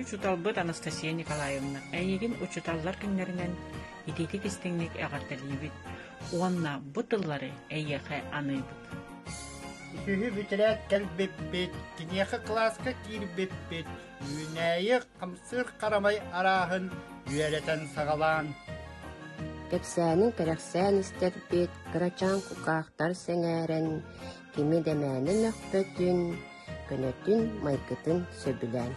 учуталбыт Анастасия Николаевна. Әйеген учуталлар күннәрінен итетик истеңнек әғатталибит. Уанна бұтыллары әйеқі аныбыт. Үһү бүтәрәк кәлбеппет, кинеқі класска кирбеппет, үйнәйі қамсыр қарамай арағын үйәрәтән сағалан. Кепсәнің кәрәқсән істербет, қырачан құқақтар сәңәрен, кеме дәмәнің өқпөтін, көнөтін майкытын сөбілән.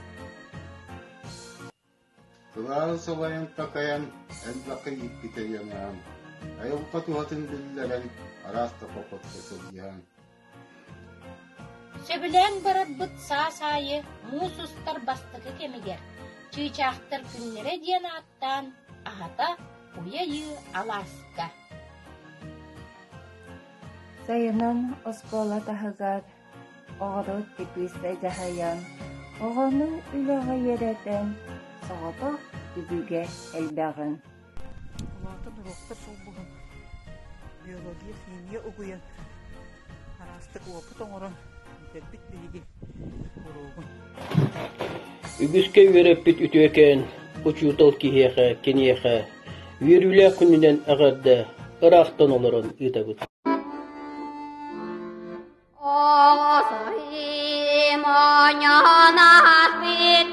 Сылағы солайын тақаян, әлбақы еппетерянан, айылқа туғатын білдерен, араста қоқытты сылдиян. Сөбілән барат бұт саа-сайы, мұсустар бастығы кемегер, чүйчақтыр күнлері ден аттан, ағата уяйы аласка. Сайынан оспола тахагар, оғыры тепісі жағаян, оғының үліғі еретен, соғыпы дүбіге әлбәғын. Олатын роқтар сол бұғын биология, химия ұғыян, арастық опыт оңырын, дәрбіт білігі ұруғын. Үгіске вереппит үтөкен, ұчутал кихеға, кенеға, верулі күнінен ағарды, ырақтан оларын ұтабыт. О, сайым, оңянат бит